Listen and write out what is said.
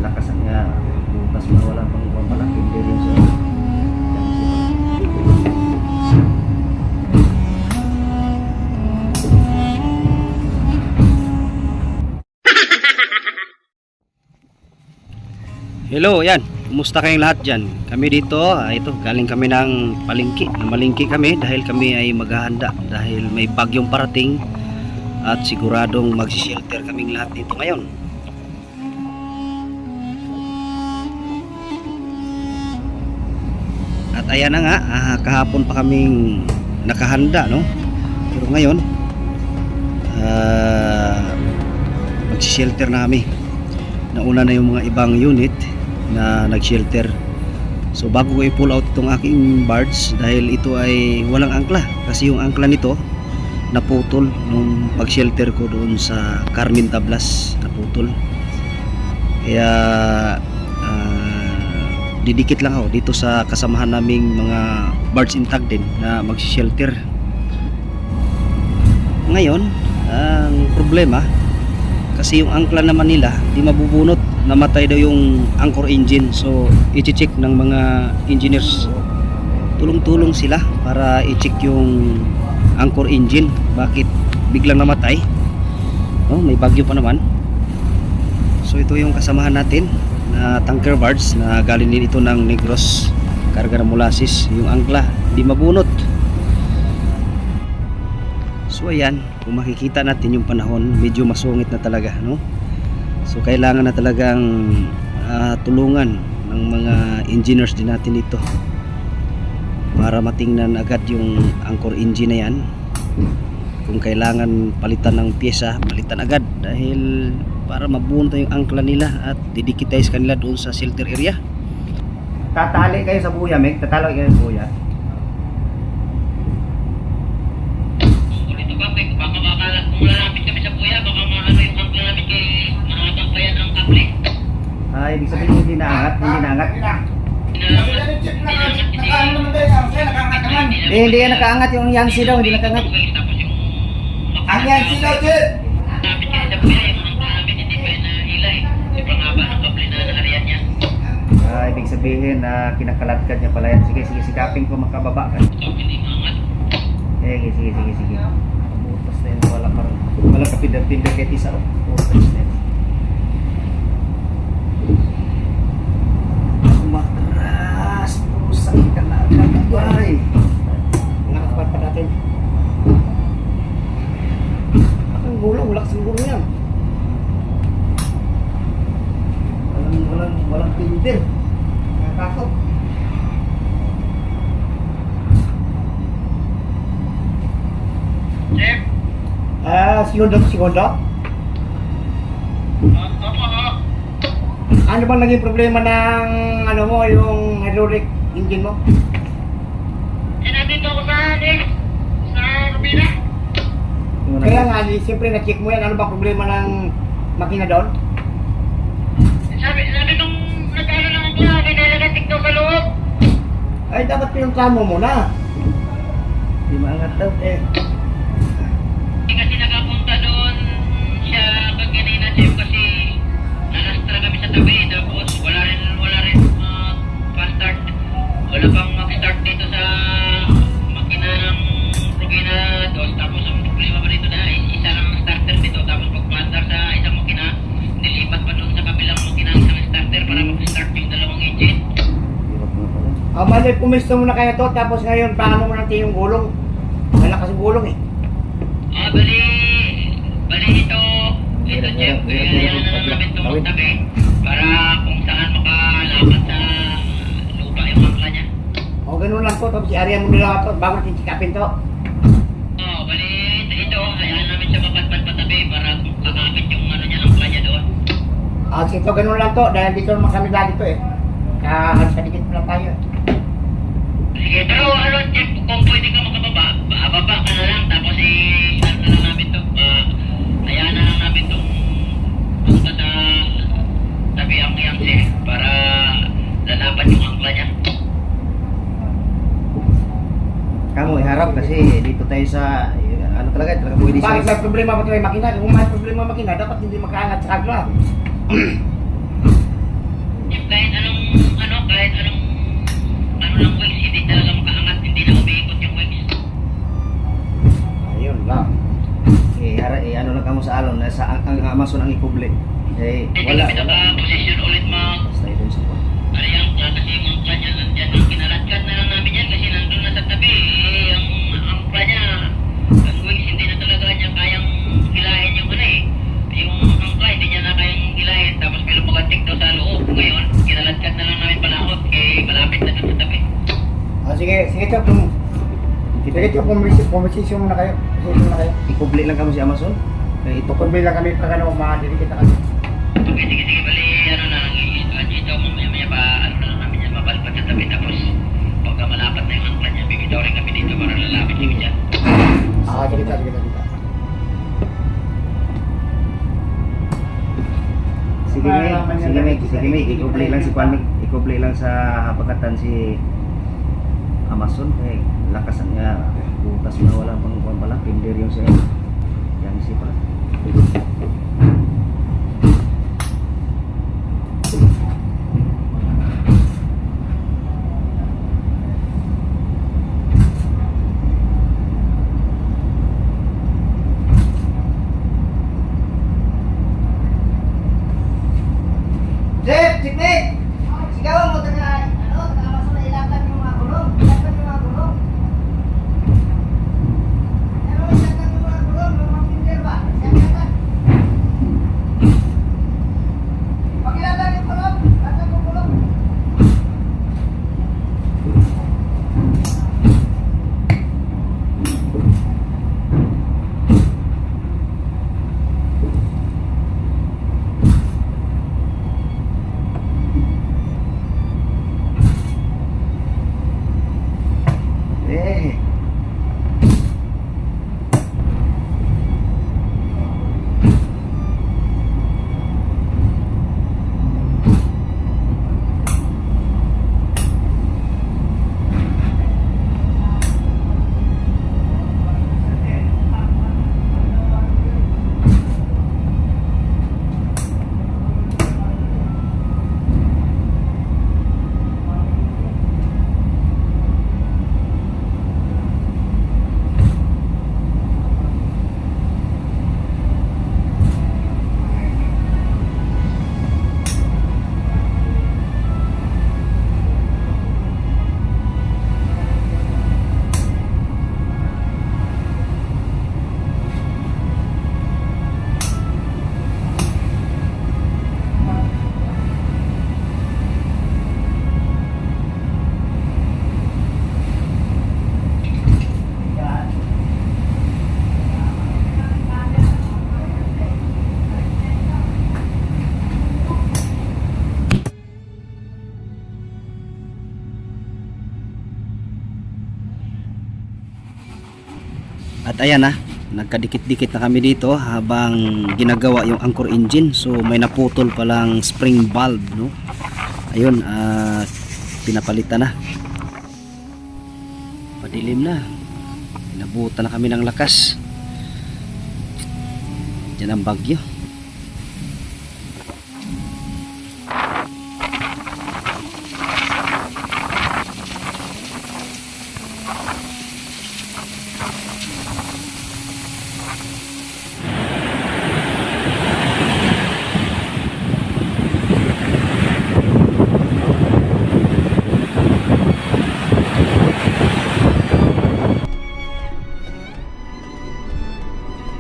lakas nga bukas na wala pang malaking din sa hello, yan. Kumusta kayong lahat dyan? Kami dito, ito, galing kami ng palengke. Namalingki kami dahil kami ay maghahanda dahil may bagyong parating at siguradong magsi-shelter kaming lahat dito ngayon. At ayan na nga, kahapon pa kaming nakahanda, no? Pero ngayon, magsi-shelter na kami. Nauna na yung mga ibang unit na nag-shelter. So bago ko i-pull out itong aking barge dahil ito ay walang angkla kasi yung angkla nito naputol nung pag-shelter ko doon sa Carmen Tablas, naputol. Kaya didikit lang ako dito sa kasamahan naming mga barge intag din na mag-shelter. Ngayon, ang problema kasi yung angkla naman nila di mabubunot, namatay daw yung anchor engine. So i-check ng mga engineers, tulong-tulong sila para i-check yung anchor engine, bakit biglang namatay. May bagyo pa naman. So ito yung kasamahan natin na tanker barge na galing din ito ng Negros, karga ng molasses. Yung angkla di mabunot. So ayan, kung makikita natin yung panahon, medyo masungit na talaga, no? So kailangan na talagang tulungan ng mga engineers din natin ito para matingnan agad yung anchor engine na yan. Kung kailangan palitan ng pyesa, palitan agad dahil para mabunot yung angkla nila at didikitize kanila doon sa shelter area. Tatali kayo sa buya, Meg? Tatalo kayo sa buya? Baka makalat kung lalapit kami sa buya, baka maano yung angkla namin kay mahabang pa yan ang kable. Ibig sabihin hindi naangat, hindi naangat. Hindi yan nakaangat, yung Yancy daw, hindi nakaangat. Ang Yancy daw, Chip! Lapit kasi sa buya, yung angkla namin hindi pa na hilay. Sobrang haba ng kable na naariyan niya. Ibig sabihin na kinakalatkat niya pala yan. Sige, sikapin ko makababa ka. Hindi maangat. Sige. Butas na yun, wala kapindag-pindag kahit isa. Butas na yun. Matras, pusang ka na agad. Nakakapat pa natin. Ang gulong, wala kasing gulong yan. Walang pindir. Nakakot. Chip! Segundo? Ano bang naging problema ng yung hydraulic engine mo? Nandito ako sa Rubina. Kaya nga, siyempre na-check mo yan. Ano bang problema ng makina doon? Sabi nung nag-ano lang ako, may nalagatik daw sa loob. Ay, dapat pinuntahan mo muna. Di maangat daw. Kasi nakapunta doon siya kanina, Chip, kasi nalastra kami sa tabi, tapos wala rin fast start. Wala pang mag-start dito sa makina ng Rubina 2. Tapos ang problema pa dito na isa lang ang starter dito, tapos pag-paandar sa isang makina, nilipat pa doon sa kabilang makina ang isang starter para mag-start yung dalawang engine. Balik, pumisto muna kayo to, tapos ngayon paano mo natin yung gulong? Malakas yung gulong eh. Bali ito, Chip, kaya na lang namin itong magtabi para kung saan makalapad sa lupa yung angkla niya. Ganun lang po, tapos i-area mo nila ito bago natin sikapin to. Bali ito, hayaan namin siya mapatpat patabi para kakapit yung niya, angkla niya doon. Ito ganun lang to, dahil dito naman kami lagi to eh. Halos kadikit lang tayo. Sige, pero Chip, kung pwede ka makababa, baba ka na lang, tapos ano na lang namin to, hayaan na lang namin itong punta sa tabi ang Yangtze para lalapat yung angkla niya. Kamu iharap kasi dito tayo sa talaga pwede siya. Bakit may problema ba ito may makina? Kung may problema makina, dapat hindi makaangat sa kagla. ikubli. Eh, Hindi wala, kami wala. naka-position ulit Basta yun sa pa. ano yung kasi yung angkla niya nandyan. Ang kinalatkat na lang namin yan kasi nandun na sa tabi. Ang angkla niya, ang wings hindi na talaga niya kayang hilahin yung ano eh. Yung angkla hindi niya na kayang hilahin. Tapos may lumagatik daw sa loob. Ngayon, kinalatkat na lang namin palakot kay malapit na dun sa tabi. Sige, sige Chop. Sige Chop, pumisisyon muna kayo. Pumisisyon muna kayo. Ikubli lang kami si Amazon. Kaya ito ko. Tukod lang kami pag ano, makadili kita kasi. Okay, sige, bali, ano na lang, dito, mamaya pa, ano na lang namin yan, mapalpat sa tabi, tapos, pagka malapat na yung angkla niya, bibitaw rin kami dito para lalapit kami dyan. Sige ta. Sige Meg, ikubli lang si Kwan Meg. Ikubli lang sa hapagatan si Amazon. Eh, lakas niya. Butas na wala pang Kwan pala. Pinder yung siya. Yan si pala. Jeff, Nick! Sigawan mo taga, taga Amazon na ilakad yung mga gulong. Ilakad yung mga gulong. Ano ba ilakad yung mga gulong? Yung mga pinder ba? Ilakad. Pag ilakad yung gulong, ilakad yung gulong. Eh. At ayan na, nagkadikit-dikit na kami dito habang ginagawa yung anchor engine. So may naputol palang spring valve, no? Ayun, pinapalitan na. Padilim na. Inabutan na kami ng lakas. Diyan ang bagyo.